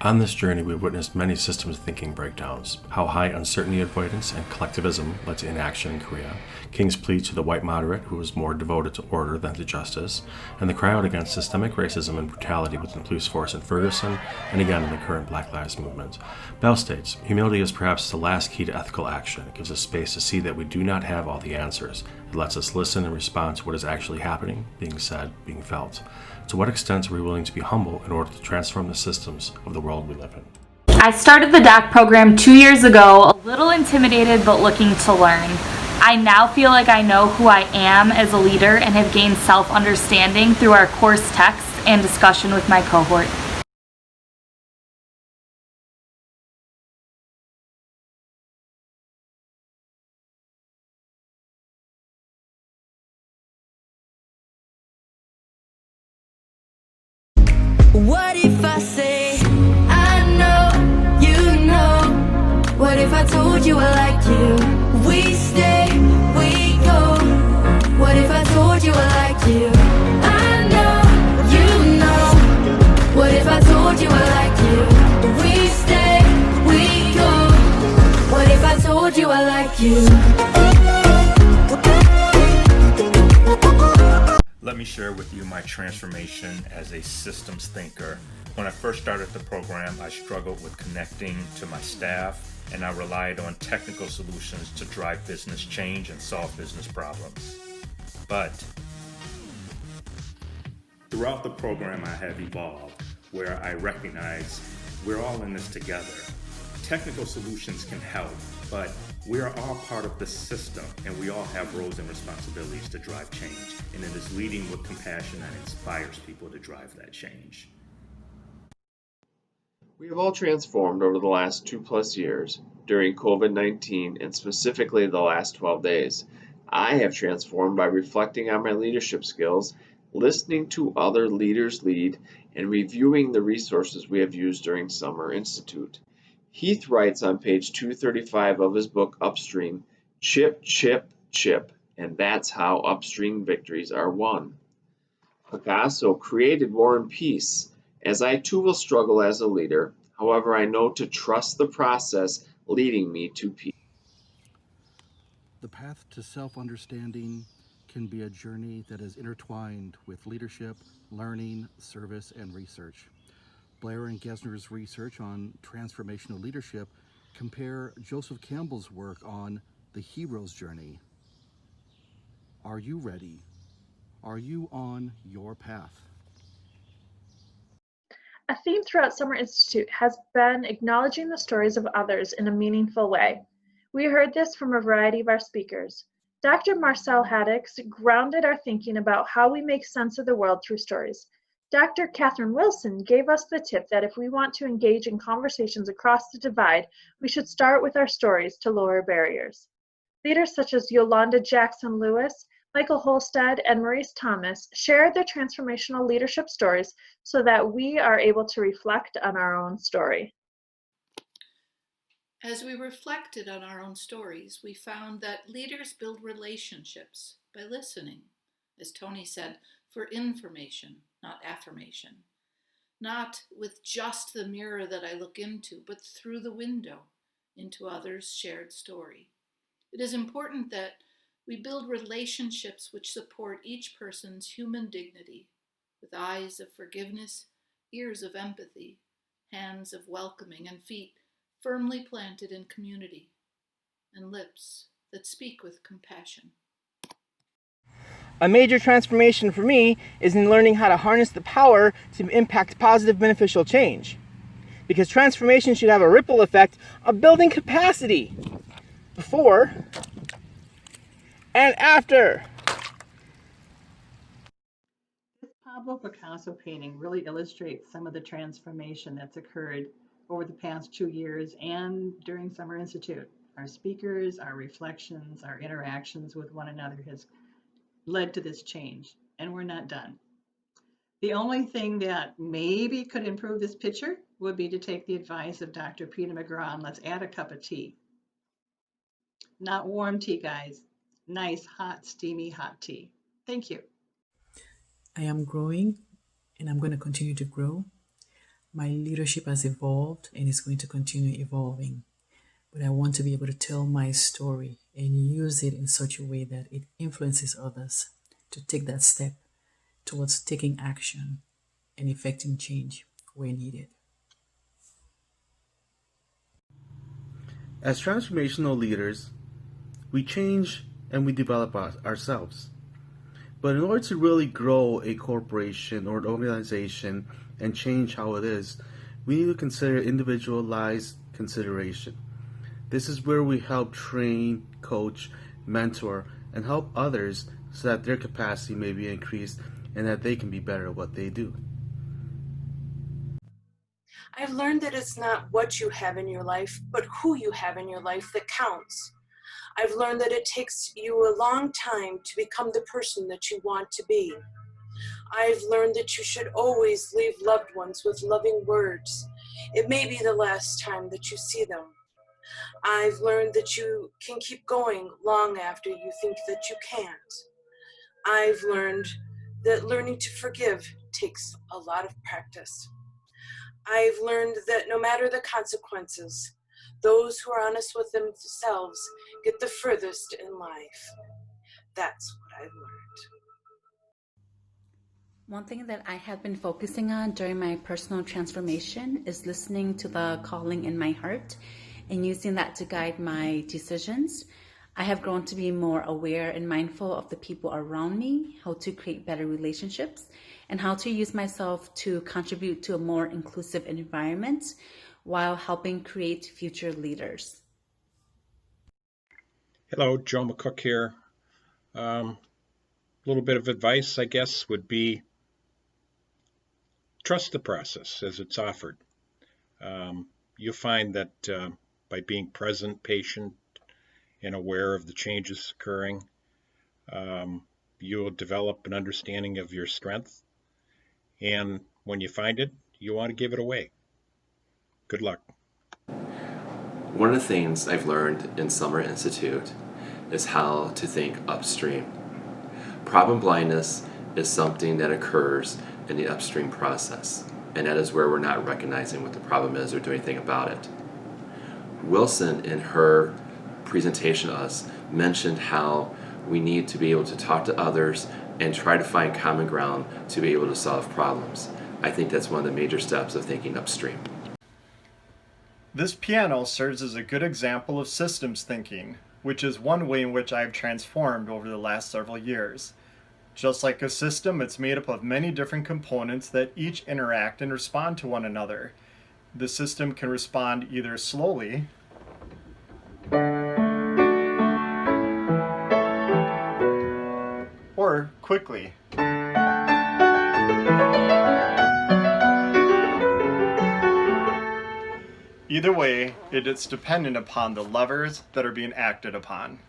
On this journey, we've witnessed many systems thinking breakdowns, how high uncertainty avoidance and collectivism led to inaction in Korea, King's plea to the white moderate who was more devoted to order than to justice, and the cry out against systemic racism and brutality within the police force in Ferguson and again in the current Black Lives Movement. Bell states, humility is perhaps the last key to ethical action. It gives us space to see that we do not have all the answers. It lets us listen and respond to what is actually happening, being said, being felt. To what extent are we willing to be humble in order to transform the systems of the world we live in? I started the DOC program 2 years ago, a little intimidated but looking to learn. I now feel like I know who I am as a leader and have gained self-understanding through our course text and discussion with my cohort. What if I say, I know, you know? What if I told you I like you? We stay, we go. What if I told you I like you? I know, you know. What if I told you I like you? We stay, we go. What if I told you I like you? Let me share with you my transformation as a systems thinker. When I first started the program, I struggled with connecting to my staff, and I relied on technical solutions to drive business change and solve business problems. But throughout the program, I have evolved where I recognize we're all in this together. Technical solutions can help, but we are all part of the system, and we all have roles and responsibilities to drive change. And it is leading with compassion that inspires people to drive that change. We have all transformed over the last 2+ years during COVID-19 and specifically the last 12 days. I have transformed by reflecting on my leadership skills, listening to other leaders lead, and reviewing the resources we have used during Summer Institute. Heath writes on page 235 of his book Upstream, chip, chip, chip, and that's how upstream victories are won. Picasso created War and Peace, as I too will struggle as a leader. However, I know to trust the process leading me to peace. The path to self-understanding can be a journey that is intertwined with leadership, learning, service, and research. Blair and Gesner's research on transformational leadership compare Joseph Campbell's work on the hero's journey. Are you ready? Are you on your path? A theme throughout Summer Institute has been acknowledging the stories of others in a meaningful way. We heard this from a variety of our speakers. Dr. Marcel Haddix grounded our thinking about how we make sense of the world through stories. Dr. Catherine Wilson gave us the tip that if we want to engage in conversations across the divide, we should start with our stories to lower barriers. Leaders such as Yolanda Jackson-Lewis, Michael Holstead, and Maurice Thomas shared their transformational leadership stories so that we are able to reflect on our own story. As we reflected on our own stories, we found that leaders build relationships by listening, as Tony said, for information, not affirmation. Not with just the mirror that I look into, but through the window into others' shared story. It is important that we build relationships which support each person's human dignity, with eyes of forgiveness, ears of empathy, hands of welcoming, and feet firmly planted in community, and lips that speak with compassion. A major transformation for me is in learning how to harness the power to impact positive, beneficial change. Because transformation should have a ripple effect of building capacity before and after. This Pablo Picasso painting really illustrates some of the transformation that's occurred over the past 2 years and during Summer Institute. Our speakers, our reflections, our interactions with one another has led to this change, and we're not done. The only thing that maybe could improve this picture would be to take the advice of Dr. Peter McGraw and let's add a cup of tea. Not warm tea, guys. Nice, hot, steamy, hot tea. Thank you. I am growing, and I'm going to continue to grow. My leadership has evolved and is going to continue evolving. But I want to be able to tell my story and use it in such a way that it influences others to take that step towards taking action and effecting change where needed. As transformational leaders, we change and we develop ourselves. But in order to really grow a corporation or an organization and change how it is, we need to consider individualized consideration. This is where we help train, coach, mentor, and help others so that their capacity may be increased and that they can be better at what they do. I've learned that it's not what you have in your life, but who you have in your life that counts. I've learned that it takes you a long time to become the person that you want to be. I've learned that you should always leave loved ones with loving words. It may be the last time that you see them. I've learned that you can keep going long after you think that you can't. I've learned that learning to forgive takes a lot of practice. I've learned that no matter the consequences, those who are honest with themselves get the furthest in life. That's what I've learned. One thing that I have been focusing on during my personal transformation is listening to the calling in my heart and using that to guide my decisions. I have grown to be more aware and mindful of the people around me, how to create better relationships, and how to use myself to contribute to a more inclusive environment while helping create future leaders. Hello, Joe McCook here. A little bit of advice, I guess, would be trust the process as it's offered. You'll find that by being present, patient, and aware of the changes occurring, you'll develop an understanding of your strength. And when you find it, you want to give it away. Good luck. One of the things I've learned in Summer Institute is how to think upstream. Problem blindness is something that occurs in the upstream process, and that is where we're not recognizing what the problem is or doing anything about it. Wilson, in her presentation to us, mentioned how we need to be able to talk to others and try to find common ground to be able to solve problems. I think that's one of the major steps of thinking upstream. This piano serves as a good example of systems thinking, which is one way in which I've transformed over the last several years. Just like a system, it's made up of many different components that each interact and respond to one another. The system can respond either slowly or quickly. Either way, it is dependent upon the levers that are being acted upon.